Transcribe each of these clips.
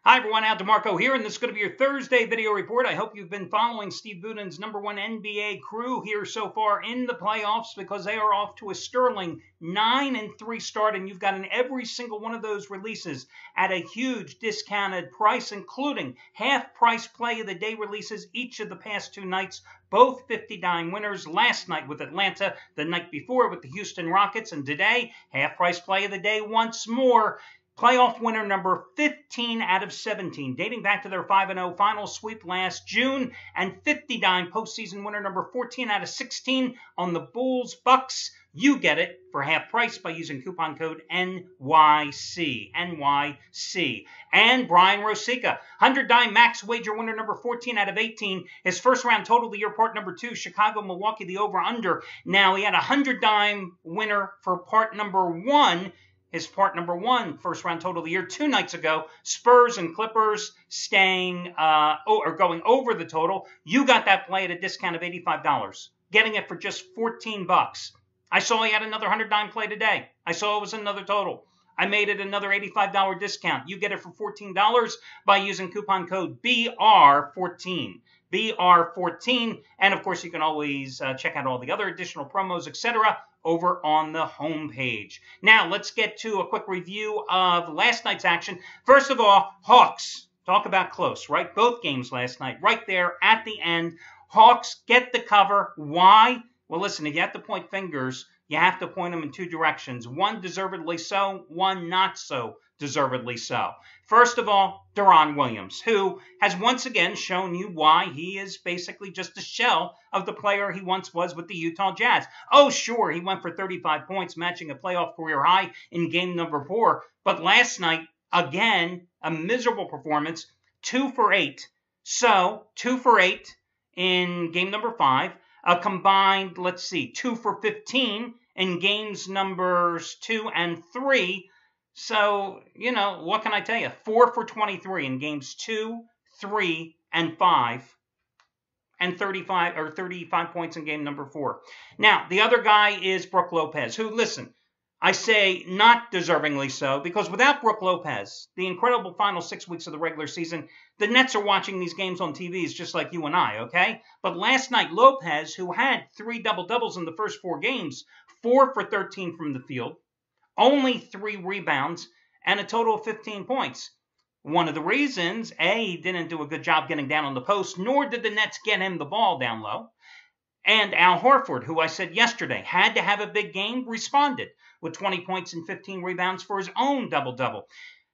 Hi everyone, Al DeMarco here, and this is going to be your Thursday video report. I hope you've been following Steve Buden's #1 NBA crew here so far in the playoffs because they are off to a sterling 9-3 start, and you've gotten every single one of those releases at a huge discounted price, including half-price play of the day releases each of the past two nights, both 50-dime winners last night with Atlanta, the night before with the Houston Rockets, and today, half-price play of the day once more. Playoff winner number 15 out of 17, dating back to their 5-0 final sweep last June, and 50-dime postseason winner number 14 out of 16 on the Bulls-Bucks. You get it for half price by using coupon code NYC. NYC. And Brian Rosica, 100-dime max wager winner number 14 out of 18. His first round total of the year, part number 2, Chicago-Milwaukee, the over-under. Now, he had a 100-dime winner for part number 1. His part number 1, first round total of the year 2 nights ago. Spurs and Clippers staying or going over the total. You got that play at a discount of $85, getting it for just $14. I saw he had another 100-dime play today. I saw it was another total. I made it another $85 discount. You get it for $14 by using coupon code BR14. BR14. And of course, you can always check out all the other additional promos, etc., over on the homepage. Now, let's get to a quick review of last night's action. First of all, Hawks. Talk about close, right? Both games last night, right there at the end. Hawks get the cover. Why? Well, listen, if you have to point fingers, you have to point them in two directions. One deservedly so, one not so deservedly so. First of all, Deron Williams, who has once again shown you why he is basically just a shell of the player he once was with the Utah Jazz. Oh, sure, he went for 35 points, matching a playoff career high in game number 4. But last night, again, a miserable performance, 2 for 8. So, 2 for 8 in game number 5. A combined, 2 for 15 in games numbers 2 and 3. So, what can I tell you? 4 for 23 in games 2, 3, and 5. And 35 points in game number 4. Now, the other guy is Brook Lopez, who, listen, I say not deservingly so, because without Brook Lopez, the incredible final 6 weeks of the regular season, the Nets are watching these games on TVs just like you and I, okay? But last night, Lopez, who had 3 double-doubles in the first 4 games, 4 for 13 from the field, only 3 rebounds, and a total of 15 points. One of the reasons, A, he didn't do a good job getting down on the post, nor did the Nets get him the ball down low. And Al Horford, who I said yesterday had to have a big game, responded with 20 points and 15 rebounds for his own double-double.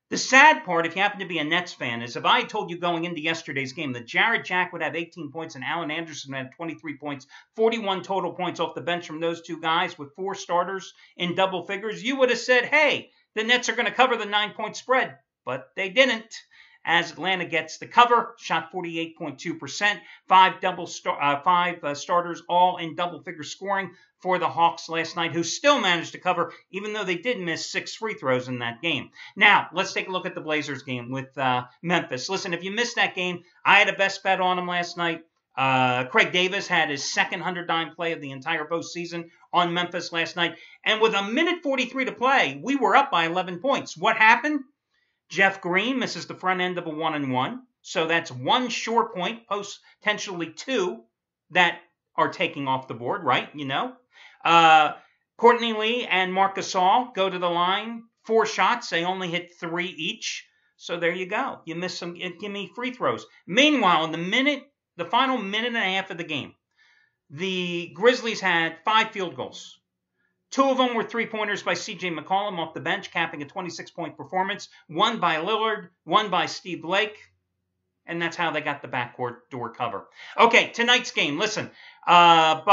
The sad part, if you happen to be a Nets fan, is if I told you going into yesterday's game that Jarrett Jack would have 18 points and Allen Anderson had 23 points, 41 total points off the bench from those two guys with 4 starters in double figures, you would have said, hey, the Nets are going to cover the 9-point spread. But they didn't, as Atlanta gets the cover, shot 48.2%, 5 starters all in double-figure scoring for the Hawks last night, who still managed to cover, even though they did miss 6 free throws in that game. Now, let's take a look at the Blazers game with Memphis. Listen, if you missed that game, I had a best bet on them last night. Craig Davis had his second 100-dime play of the entire postseason on Memphis last night. And with 1:43 to play, we were up by 11 points. What happened? Jeff Green misses the front end of a 1-and-1. So that's 1 short point, potentially 2 that are taking off the board, right? Courtney Lee and Marc Gasol go to the line. 4 shots. They only hit 3 each. So there you go. You miss some gimme free throws. Meanwhile, in the final minute and a half of the game, the Grizzlies had 5 field goals. 2 of them were 3-pointers by C.J. McCollum off the bench, capping a 26-point performance. 1 by Lillard, 1 by Steve Blake. And that's how they got the backcourt door cover. Okay, tonight's game. Listen, San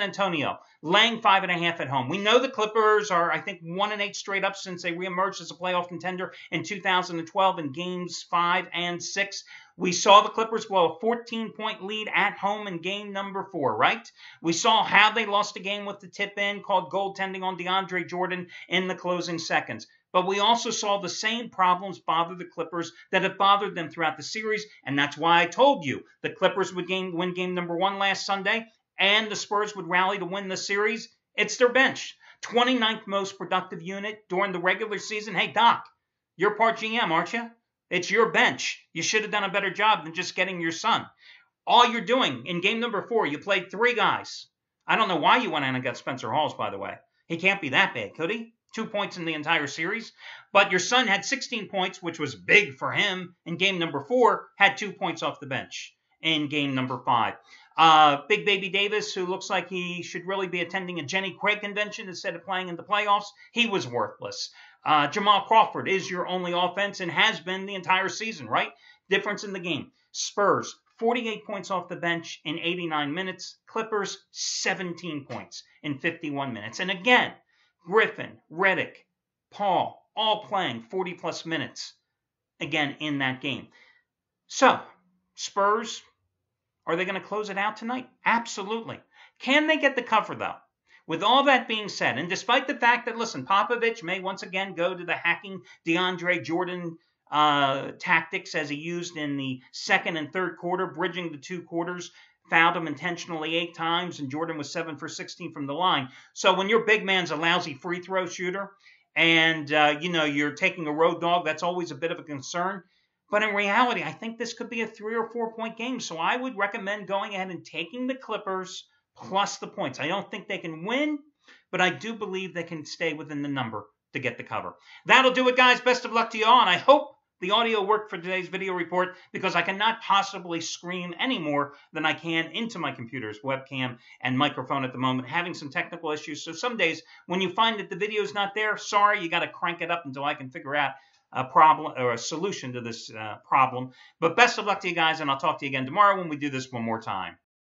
Antonio laying 5.5 at home. We know the Clippers are, I think, 1-8 straight up since they reemerged as a playoff contender in 2012 in games 5 and 6. We saw the Clippers blow a 14-point lead at home in game number 4, right? We saw how they lost a game with the tip-in called goaltending on DeAndre Jordan in the closing seconds. But we also saw the same problems bother the Clippers that have bothered them throughout the series, and that's why I told you the Clippers would win game number 1 last Sunday, and the Spurs would rally to win the series. It's their bench. 29th most productive unit during the regular season. Hey, Doc, You're part GM, aren't you? It's your bench. You should have done a better job than just getting your son. All you're doing in game number 4, you played 3 guys. I don't know why you went out and got Spencer Hawes, by the way. He can't be that bad, could he? 2 points in the entire series. But your son had 16 points, which was big for him in game number 4, had 2 points off the bench in game number 5. Big Baby Davis, who looks like he should really be attending a Jenny Craig convention instead of playing in the playoffs, he was worthless. Jamal Crawford is your only offense and has been the entire season, right? Difference in the game. Spurs, 48 points off the bench in 89 minutes. Clippers, 17 points in 51 minutes. And again, Griffin, Redick, Paul, all playing 40-plus minutes again in that game. So, Spurs, are they going to close it out tonight? Absolutely. Can they get the cover, though? With all that being said, and despite the fact that, listen, Popovich may once again go to the hacking DeAndre Jordan tactics as he used in the second and third quarter, bridging the 2 quarters, fouled him intentionally 8 times, and Jordan was 7 for 16 from the line. So when your big man's a lousy free throw shooter and, you're taking a road dog, that's always a bit of a concern. But in reality, I think this could be a 3 or 4 point game. So I would recommend going ahead and taking the Clippers plus the points. I don't think they can win, but I do believe they can stay within the number to get the cover. That'll do it, guys. Best of luck to you all, and I hope the audio worked for today's video report because I cannot possibly scream any more than I can into my computer's webcam and microphone at the moment, having some technical issues. So some days when you find that the video is not there, sorry, you got to crank it up until I can figure out a problem or a solution to this problem. But best of luck to you guys, and I'll talk to you again tomorrow when we do this one more time.